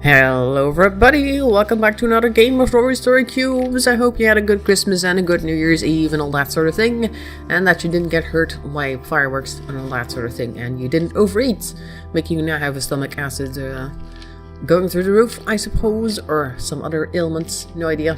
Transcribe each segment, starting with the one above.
Hello everybody, welcome back to another game of Rory Story Cubes. I hope you had a good Christmas and a good New Year's Eve and all that sort of thing, and that you didn't get hurt by fireworks and all that sort of thing, and you didn't overeat, making you now have a stomach acid going through the roof, I suppose, or some other ailments, no idea.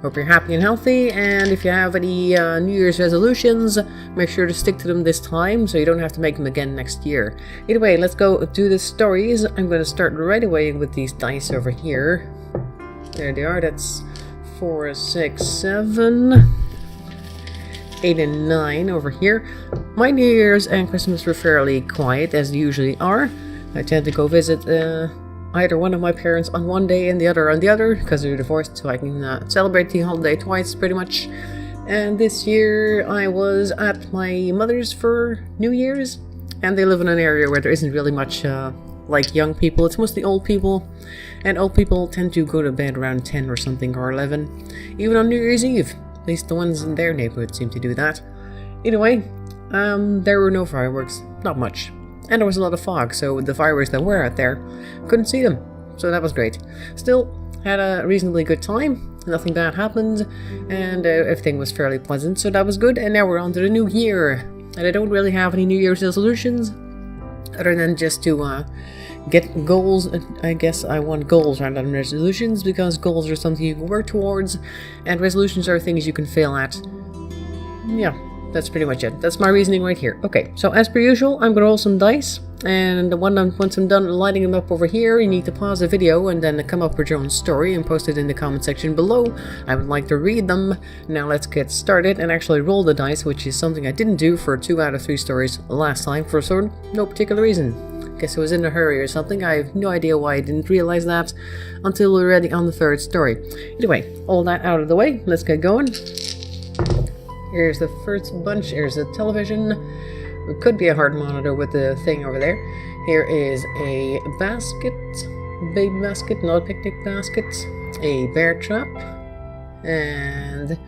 Hope you're happy and healthy, and if you have any New Year's resolutions, make sure to stick to them this time so you don't have to make them again next year. Either way, let's go do the stories. I'm going to start right away with these dice over here. There they are, that's 4, 6, 7, 8 and 9 over here. My New Year's and Christmas were fairly quiet, as they usually are. I tend to go visit either one of my parents on one day and the other on the other, because they're divorced, so I can celebrate the holiday twice pretty much. And this year I was at my mother's for New Year's, and they live in an area where there isn't really much like young people. It's mostly old people, and old people tend to go to bed around 10 or something, or 11, even on New Year's Eve. At least the ones in their neighborhood seem to do that. Either way, there were no fireworks, not much. And there was a lot of fog, so the fireworks that were out there, couldn't see them. So that was great. Still, had a reasonably good time. Nothing bad happened, and everything was fairly pleasant, so that was good. And now we're on to the new year. And I don't really have any New Year's resolutions, other than just to get goals. I guess I want goals rather than resolutions, because goals are something you can work towards, and resolutions are things you can fail at. Yeah. That's pretty much it. That's my reasoning right here. Okay, so as per usual, I'm going to roll some dice, and once I'm done lighting them up over here, you need to pause the video and then come up with your own story and post it in the comment section below. I would like to read them. Now let's get started and actually roll the dice, which is something I didn't do for 2 out of 3 stories last time for no particular reason. Guess I was in a hurry or something. I have no idea why I didn't realize that until we're ready on the 3rd story. Anyway, all that out of the way, let's get going. Here's the first bunch. Here's a television. It could be a hard monitor with the thing over there. Here is a basket. Baby basket, not a picnic basket. A bear trap. And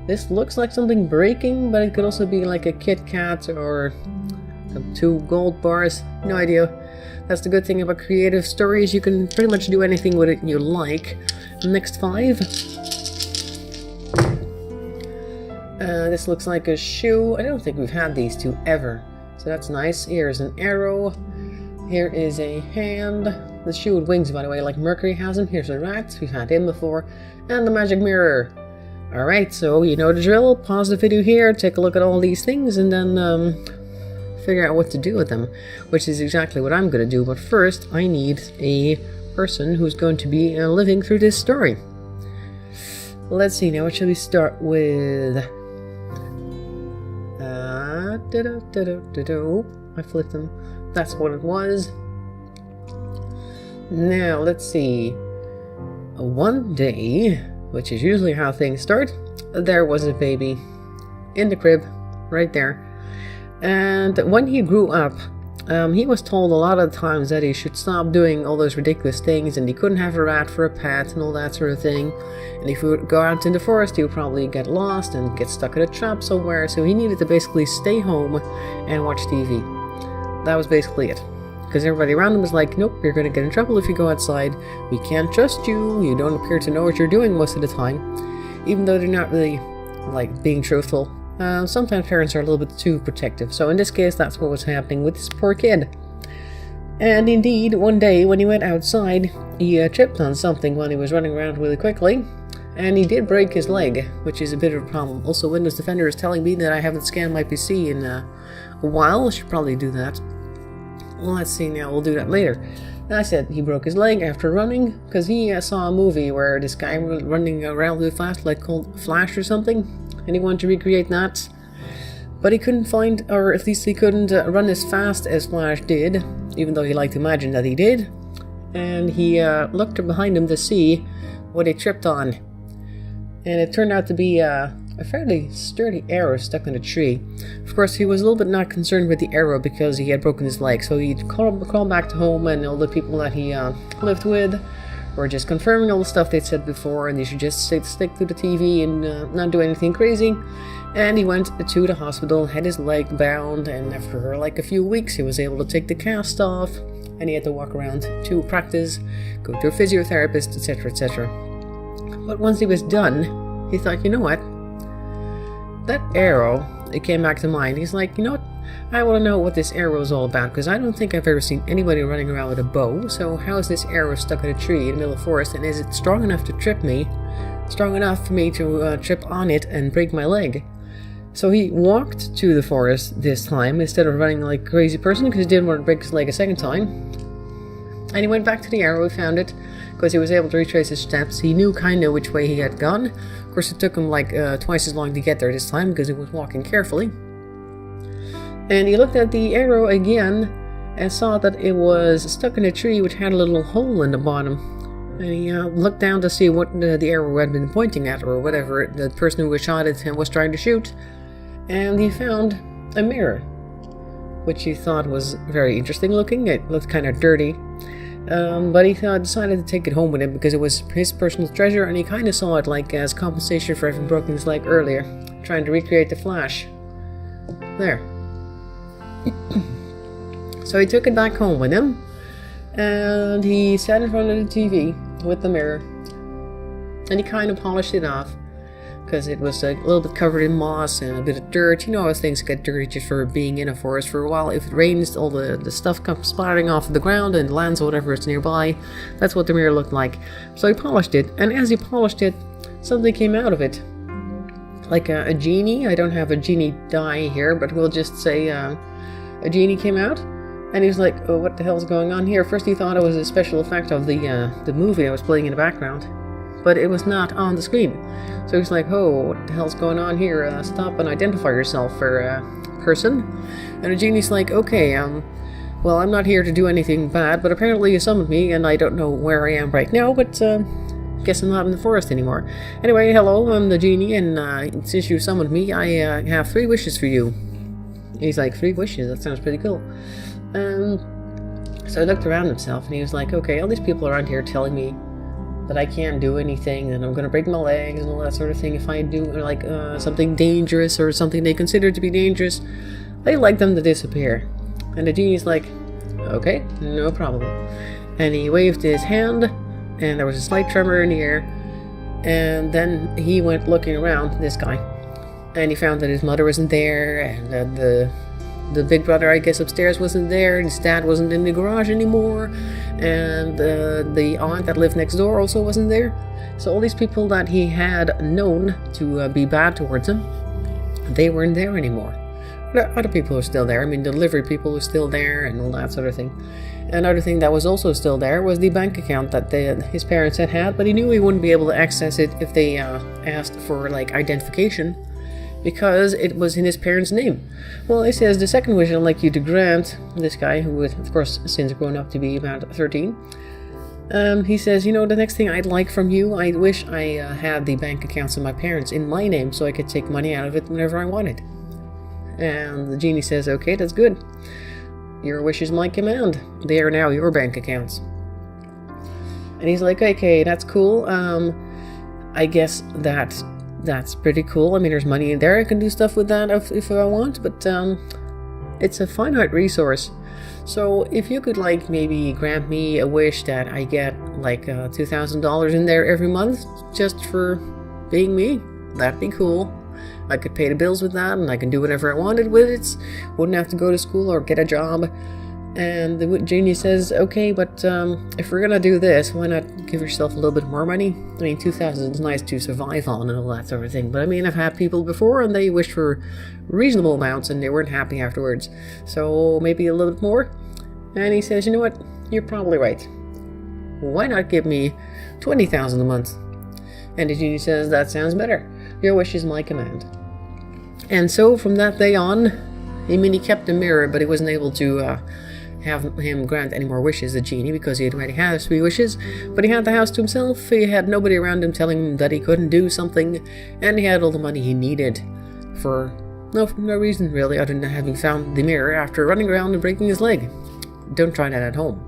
this looks like something breaking, but it could also be like a Kit Kat or 2 gold bars. No idea. That's the good thing about creative stories. You can pretty much do anything with it you like. Next 5. This looks like a shoe. I don't think we've had these 2 ever, so that's nice. Here's an arrow. Here is a hand. The shoe with wings, by the way, like Mercury has them. Here's a rat. We've had him before. And the magic mirror. Alright, so you know the drill. Pause the video here, take a look at all these things, and then figure out what to do with them, which is exactly what I'm going to do. But first, I need a person who's going to be living through this story. Let's see, now what should we start with? I flipped them. That's what it was. Now, let's see. One day, which is usually how things start, there was a baby in the crib, right there. And when he grew up, he was told a lot of times that he should stop doing all those ridiculous things, and he couldn't have a rat for a pet and all that sort of thing. And if he would go out in the forest, he would probably get lost and get stuck in a trap somewhere, so he needed to basically stay home and watch TV. That was basically it. Because everybody around him was like, nope, you're going to get in trouble if you go outside. We can't trust you. You don't appear to know what you're doing most of the time. Even though they're not really, like, being truthful. Sometimes parents are a little bit too protective, so in this case that's what was happening with this poor kid. And indeed, one day when he went outside, he tripped on something when he was running around really quickly, and he did break his leg, which is a bit of a problem. Also, Windows Defender is telling me that I haven't scanned my PC in a while. I should probably do that. Well, let's see now, we'll do that later. I said he broke his leg after running, because he saw a movie where this guy was running around really fast, like called Flash or something. And he wanted to recreate that, but he couldn't find, or at least he couldn't run as fast as Flash did, even though he liked to imagine that he did. And he looked behind him to see what he tripped on, and it turned out to be a fairly sturdy arrow stuck in a tree. Of course, he was a little bit not concerned with the arrow because he had broken his leg, so he crawled back to home, and all the people that he lived with were just confirming all the stuff they'd said before, and they should just stick to the TV and not do anything crazy. And he went to the hospital, had his leg bound, and after like a few weeks he was able to take the cast off, and he had to walk around to practice, go to a physiotherapist, etc., etc. But once he was done, he thought, you know what? That arrow, it came back to mind. He's like, you know what? I want to know what this arrow is all about, because I don't think I've ever seen anybody running around with a bow. So how is this arrow stuck in a tree in the middle of the forest, and is it strong enough to trip me? Strong enough for me to trip on it and break my leg? So he walked to the forest this time instead of running like a crazy person, because he didn't want to break his leg a second time. And he went back to the arrow, he found it, because he was able to retrace his steps. He knew kind of which way he had gone. Of course, it took him like twice as long to get there this time, because he was walking carefully. And he looked at the arrow again and saw that it was stuck in a tree which had a little hole in the bottom. And he looked down to see what the arrow had been pointing at, or whatever the person who was shot at him was trying to shoot. And he found a mirror, which he thought was very interesting looking. It looked kind of dirty. But he decided to take it home with him because it was his personal treasure, and he kind of saw it like as compensation for having broken his leg earlier, trying to recreate the Flash. There. So he took it back home with him, and he sat in front of the TV with the mirror, and he kind of polished it off because it was a little bit covered in moss and a bit of dirt. You know how things get dirty just for being in a forest for a while. If it rains, all the stuff comes splattering off of the ground and lands or whatever is nearby. That's what the mirror looked like. So he polished it, and as he polished it, something came out of it. Like a genie. I don't have a genie die here, but we'll just say a genie came out, and he was like, oh, what the hell's going on here? First he thought it was a special effect of the movie I was playing in the background, but it was not on the screen. So he's like, oh, what the hell's going on here? Stop and identify yourself for person. And the genie's like, okay, well, I'm not here to do anything bad, but apparently you summoned me, and I don't know where I am right now, but guess I'm not in the forest anymore. Anyway, hello, I'm the genie, and since you summoned me, I have 3 wishes for you. He's like, 3 wishes? That sounds pretty cool. So he looked around himself, and he was like, okay, all these people around here telling me that I can't do anything, and I'm going to break my legs and all that sort of thing if I do like something dangerous or something they consider to be dangerous. I'd like them to disappear. And the genie's like, okay, no problem. And he waved his hand, and there was a slight tremor in the air, and then he went looking around, this guy, and he found that his mother wasn't there, and the big brother, I guess, upstairs wasn't there, and his dad wasn't in the garage anymore, and the aunt that lived next door also wasn't there. So all these people that he had known to be bad towards him, they weren't there anymore. Other people were still there. I mean, the delivery people were still there and all that sort of thing. Another thing that was also still there was the bank account that his parents had, but he knew he wouldn't be able to access it if they asked for like identification, because it was in his parents' name. Well, he says, the second wish I'd like you to grant this guy, who was, of course, since grown up to be about 13, he says, you know, the next thing I'd like from you, I wish I had the bank accounts of my parents in my name so I could take money out of it whenever I wanted. And the genie says, okay, that's good. Your wish is my command. They are now your bank accounts. And he's like, okay, that's cool. I guess that's pretty cool. I mean, there's money in there. I can do stuff with that if I want, but it's a finite resource. So if you could like maybe grant me a wish that I get like $2,000 in there every month just for being me, that'd be cool. I could pay the bills with that, and I can do whatever I wanted with it. Wouldn't have to go to school or get a job. And the genie says, okay, but if we're gonna do this, why not give yourself a little bit more money? I mean, 2,000 is nice to survive on and all that sort of thing. But I mean, I've had people before, and they wished for reasonable amounts, and they weren't happy afterwards. So maybe a little bit more. And he says, you know what? You're probably right. Why not give me 20,000 a month? And the genie says, that sounds better. Your wish is my command. And so from that day on, I mean, he kept the mirror, but he wasn't able to have him grant any more wishes, the genie, because he had already had 3 wishes. But he had the house to himself. He had nobody around him telling him that he couldn't do something, and he had all the money he needed for no reason really, other than having found the mirror after running around and breaking his leg. Don't try that at home,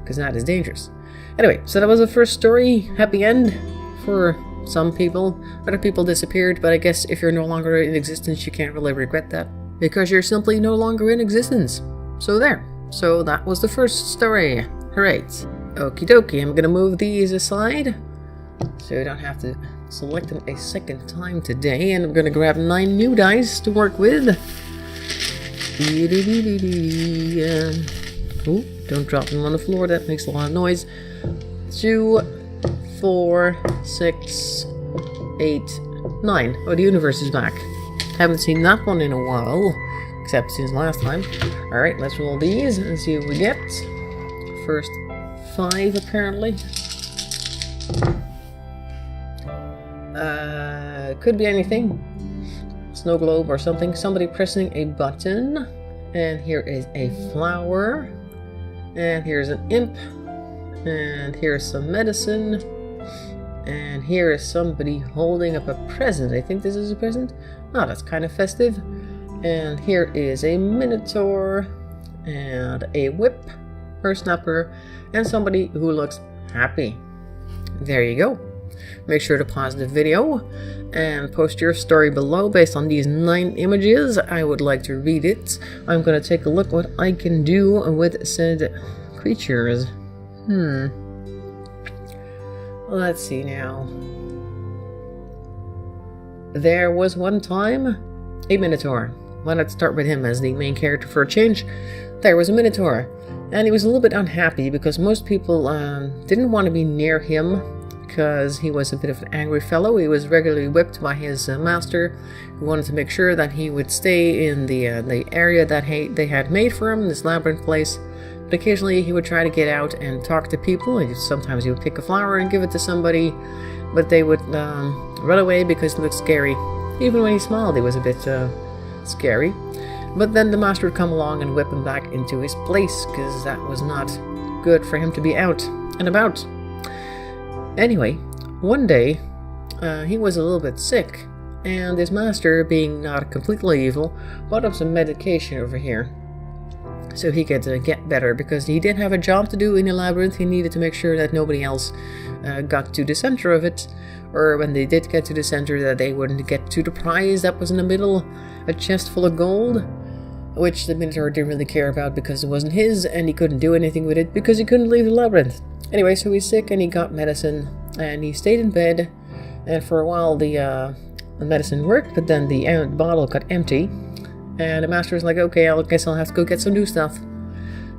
because that is dangerous. Anyway, so that was the first story. Happy end for some people. Other people disappeared, but I guess if you're no longer in existence, you can't really regret that, because you're simply no longer in existence. So there. so that was the first story. Alright. Okie dokie, I'm gonna move these aside so I don't have to select them a second time today, and I'm gonna grab 9 new dice to work with. Oh, don't drop them on the floor, that makes a lot of noise. 2, 4, 6, 8, 9. Oh, the universe is back. Haven't seen that one in a while, except since last time. Alright, let's roll these and see what we get. First 5, apparently. Could be anything. Snow globe or something. Somebody pressing a button. And here is a flower. And here's an imp. And here's some medicine. And here is somebody holding up a present. I think this is a present. Oh, that's kind of festive. And here is a minotaur. And a whip. Or snapper. And somebody who looks happy. There you go. Make sure to pause the video and post your story below based on these 9 images. I would like to read it. I'm going to take a look what I can do with said creatures. Let's see now. There was one time a minotaur. Why not start with him as the main character for a change? There was a minotaur, and he was a little bit unhappy because most people didn't want to be near him because he was a bit of an angry fellow. He was regularly whipped by his master, who wanted to make sure that he would stay in the area that they had made for him, this labyrinth place. But occasionally he would try to get out and talk to people. Sometimes he would pick a flower and give it to somebody, but they would run away because it looked scary. Even when he smiled, it was a bit scary. But then the master would come along and whip him back into his place, because that was not good for him to be out and about. Anyway, one day, he was a little bit sick, and his master, being not completely evil, brought up some medication over here so he could get better, because he did have a job to do in the labyrinth. He needed to make sure that nobody else got to the center of it, or when they did get to the center, that they wouldn't get to the prize that was in the middle, a chest full of gold, which the Minotaur didn't really care about because it wasn't his, and he couldn't do anything with it because he couldn't leave the labyrinth. Anyway, so he's sick and he got medicine, and he stayed in bed, and for a while the medicine worked, but then the bottle got empty, and the master was like, okay, I guess I'll have to go get some new stuff.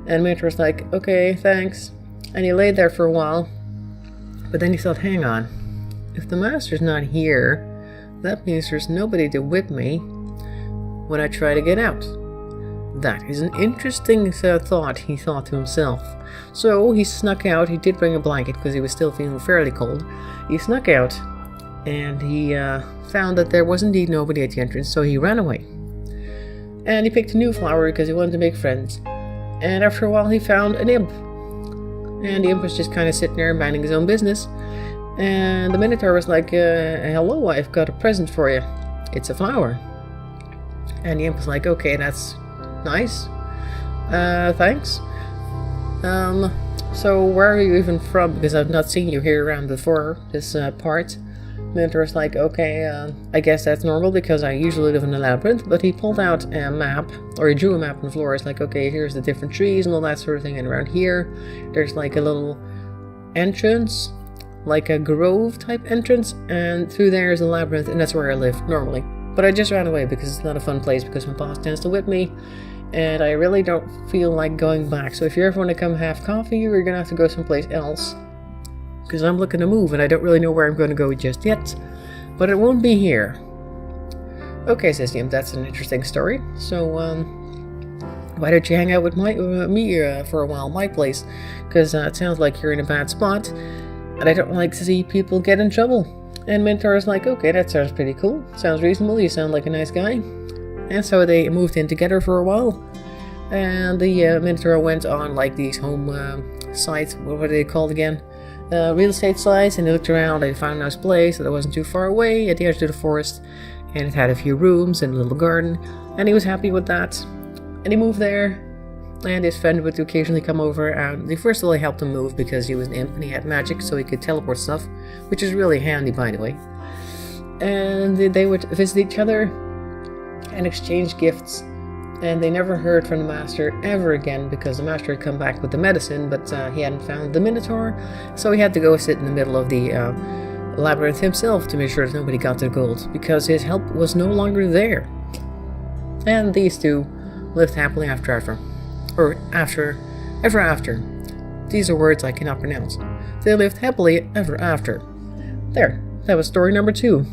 And Minotaur was like, okay, thanks. And he laid there for a while, but then he thought, hang on, if the master's not here, that means there's nobody to whip me when I try to get out. That is an interesting thought, he thought to himself. So he snuck out. He did bring a blanket because he was still feeling fairly cold. He snuck out, and he found that there was indeed nobody at the entrance, so he ran away. And he picked a new flower because he wanted to make friends. And after a while he found an imp. And the imp was just kind of sitting there minding his own business. And the Minotaur was like, hello, I've got a present for you. It's a flower. And the imp was like, okay, that's nice. Thanks. So where are you even from? Because I've not seen you here around before, this part. Minotaur's like, okay, I guess that's normal because I usually live in a labyrinth. But he pulled out a map, or he drew a map on the floor. It's like, okay, here's the different trees and all that sort of thing. And around here, there's like a little entrance, like a grove type entrance. And through there is a labyrinth, and that's where I live normally. But I just ran away because it's not a fun place, because my boss tends to whip me. And I really don't feel like going back. So if you ever want to come have coffee, you're going to have to go someplace else. Because I'm looking to move, and I don't really know where I'm going to go just yet. But it won't be here. Okay, says the imp, that's an interesting story. So, why don't you hang out with me for a while, my place? Because it sounds like you're in a bad spot, and I don't like to see people get in trouble. And Minotaur is like, okay, that sounds pretty cool. Sounds reasonable, you sound like a nice guy. And so they moved in together for a while. And the Minotaur went on like these home sites, what were they called again? Real estate sites, and they looked around, they found a nice place that wasn't too far away at the edge of the forest, and it had a few rooms and a little garden, and he was happy with that. And he moved there, and his friend would occasionally come over, and first of all he helped him move because he was an imp and he had magic, so he could teleport stuff, which is really handy, by the way. And they would visit each other and exchange gifts, And they never heard from the master ever again because the master had come back with the medicine, but he hadn't found the Minotaur, so he had to go sit in the middle of the labyrinth himself to make sure that nobody got the gold, because his help was no longer there. And these two lived happily ever after. These are words I cannot pronounce. They lived happily ever after. There, that was story number 2.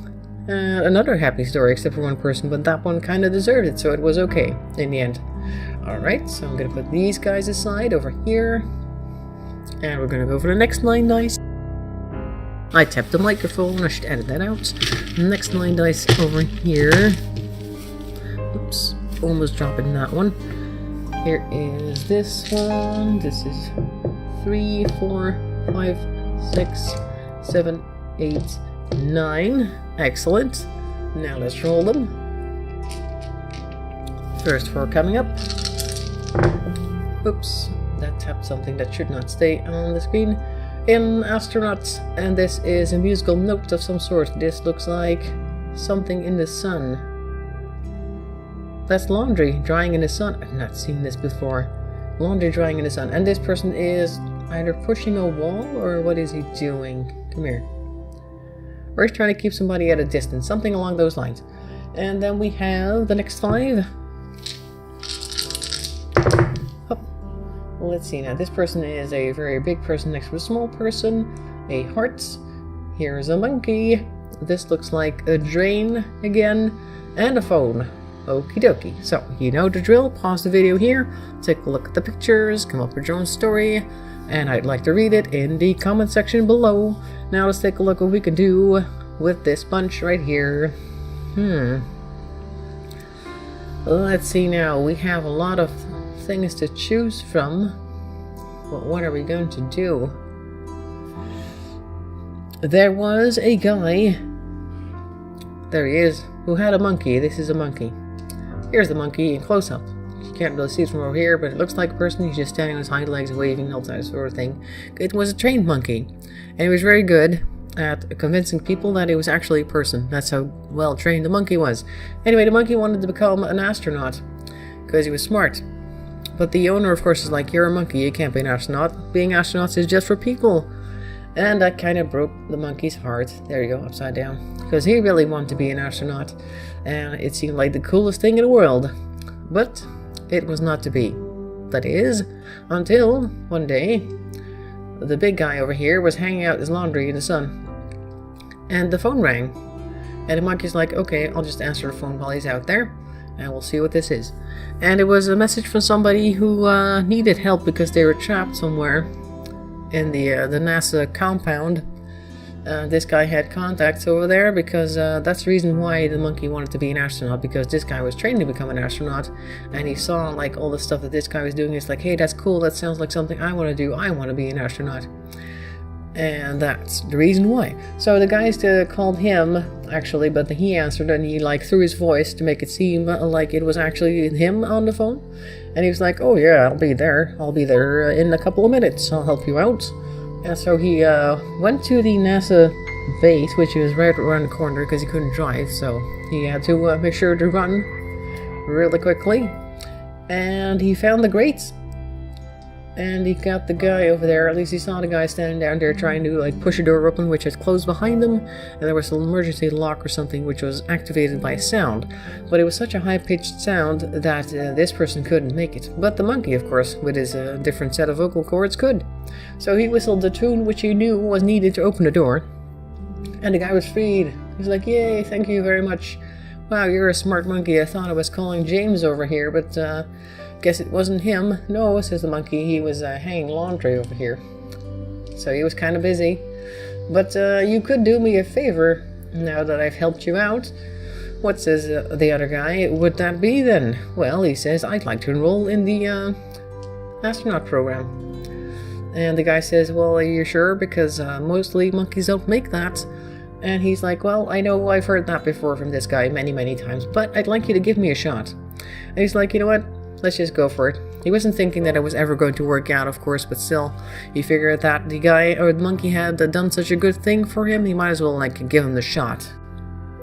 Another happy story, except for one person, but that one kind of deserved it, so it was okay in the end. Alright, so I'm going to put these guys aside over here. And we're going to go for the next 9 dice. I tapped the microphone, I should edit that out. Next 9 dice over here. Oops, almost dropping that one. Here is this one. This is 3, 4, 5, 6, 7, 8, 9. Excellent. Now let's roll them. First 4 coming up. Oops, that tapped something that should not stay on the screen. In astronauts, and this is a musical note of some sort. This looks like something in the sun. That's laundry drying in the sun. I've not seen this before. Laundry drying in the sun. And this person is either pushing a wall, or what is he doing? Come here. Or he's trying to keep somebody at a distance. Something along those lines. And then we have the next 5. Oh. Well, let's see now. This person is a very big person next to a small person. A heart. Here's a monkey. This looks like a drain again. And a phone. Okie dokie. So, you know the drill. Pause the video here. Take a look at the pictures. Come up with your own story. And I'd like to read it in the comment section below. Now let's take a look what we can do with this bunch right here. Let's see now. We have a lot of things to choose from. But what are we going to do? There was a guy. There he is. Who had a monkey. This is a monkey. Here's the monkey in close-up. You can't really see it from over here, but it looks like a person. He's just standing on his hind legs, waving, all that sort of thing. It was a trained monkey, and he was very good at convincing people that he was actually a person. That's how well trained the monkey was. Anyway, the monkey wanted to become an astronaut because he was smart. But the owner, of course, is like, "You're a monkey, you can't be an astronaut. Being astronauts is just for people." And that kind of broke the monkey's heart. There you go, upside down. Because he really wanted to be an astronaut, and it seemed like the coolest thing in the world. But it was not to be. That is, until one day, the big guy over here was hanging out his laundry in the sun. And the phone rang. And the monkey's like, "Okay, I'll just answer the phone while he's out there, and we'll see what this is." And it was a message from somebody who needed help because they were trapped somewhere in the NASA compound. This guy had contacts over there because that's the reason why the monkey wanted to be an astronaut, because this guy was trained to become an astronaut, and he saw like all the stuff that this guy was doing. It's like, "Hey, that's cool, that sounds like something I want to do. I want to be an astronaut." And that's the reason why. So the guys called him, actually, but he answered, and he like threw his voice to make it seem like it was actually him on the phone. And he was like, "Oh yeah, I'll be there in a couple of minutes, I'll help you out." And so he went to the NASA base, which was right around the corner because he couldn't drive, so he had to make sure to run really quickly. And he found the grates. And he got the guy over there, at least he saw the guy standing down there trying to like push a door open, which had closed behind him, and there was an emergency lock or something which was activated by sound. But it was such a high-pitched sound that this person couldn't make it. But the monkey, of course, with his different set of vocal cords, could. So he whistled the tune which he knew was needed to open the door, and the guy was freed. He was like, "Yay, thank you very much. Wow, you're a smart monkey. I thought I was calling James over here, but guess it wasn't him." "No," says the monkey, "he was hanging laundry over here." So he was kind of busy. "But you could do me a favor now that I've helped you out." "What," says the other guy, "would that be then?" "Well," he says, "I'd like to enroll in the astronaut program." And the guy says, "Well, are you sure? Because mostly monkeys don't make that." And he's like, "Well, I know I've heard that before from this guy many, many times, but I'd like you to give me a shot." And he's like, "You know what? Let's just go for it." He wasn't thinking that it was ever going to work out, of course, but still, he figured that the guy or the monkey had done such a good thing for him, he might as well like give him the shot.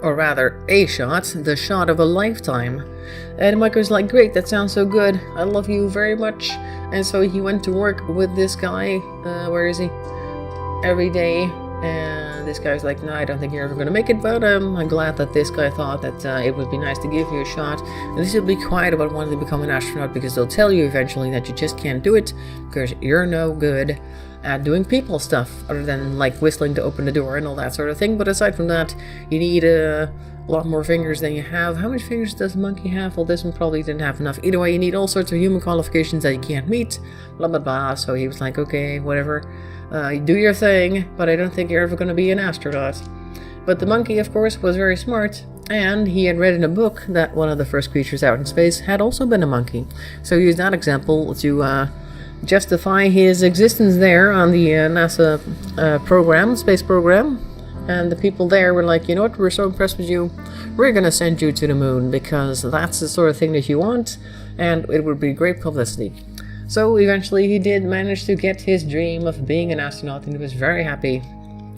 or rather a shot, the shot of a lifetime. And Mike was like, great, that sounds so good, I love you very much. And so he went to work with this guy, where is he, every day, and this guy's like, no, I don't think you're ever going to make it, but I'm glad that this guy thought that it would be nice to give you a shot. And this will be quiet about wanting to become an astronaut, because they'll tell you eventually that you just can't do it, because you're no good at doing people stuff, other than like whistling to open the door and all that sort of thing. But aside from that, you need a lot more fingers than you have. How many fingers does a monkey have? Well, this one probably didn't have enough. Either way, you need all sorts of human qualifications that you can't meet, blah blah blah. So he was like, okay, whatever, do your thing, but I don't think you're ever going to be an astronaut. But the monkey, of course, was very smart, and he had read in a book that one of the first creatures out in space had also been a monkey. So he used that example to justify his existence there on the NASA program, space program. And the people there were like, you know what, we're so impressed with you, we're going to send you to the moon, because that's the sort of thing that you want, and it would be great publicity. So eventually he did manage to get his dream of being an astronaut, and he was very happy.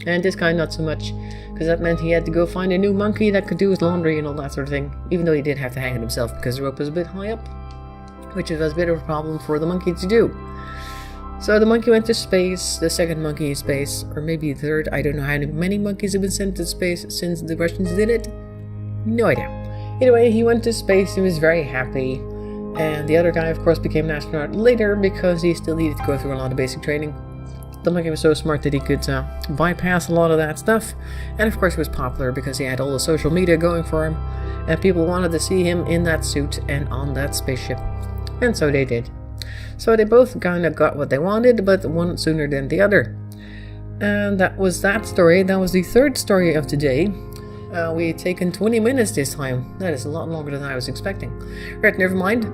And this guy not so much, because that meant he had to go find a new monkey that could do his laundry and all that sort of thing, even though he did have to hang it himself because the rope was a bit high up, which was a bit of a problem for the monkey to do. So the monkey went to space, the second monkey in space, or maybe the third. I don't know how many monkeys have been sent to space since the Russians did it. No idea. Anyway, he went to space, he was very happy. And the other guy, of course, became an astronaut later because he still needed to go through a lot of basic training. The monkey was so smart that he could bypass a lot of that stuff. And of course he was popular because he had all the social media going for him. And people wanted to see him in that suit and on that spaceship. And so they did. So they both kind of got what they wanted, but one sooner than the other. And that was that story. That was the third story of today. We had taken 20 minutes this time. That is a lot longer than I was expecting. Right, never mind.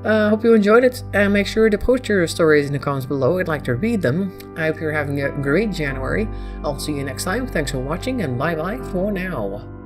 Hope you enjoyed it. And make sure to post your stories in the comments below. I'd like to read them. I hope you're having a great January. I'll see you next time. Thanks for watching, and bye-bye for now.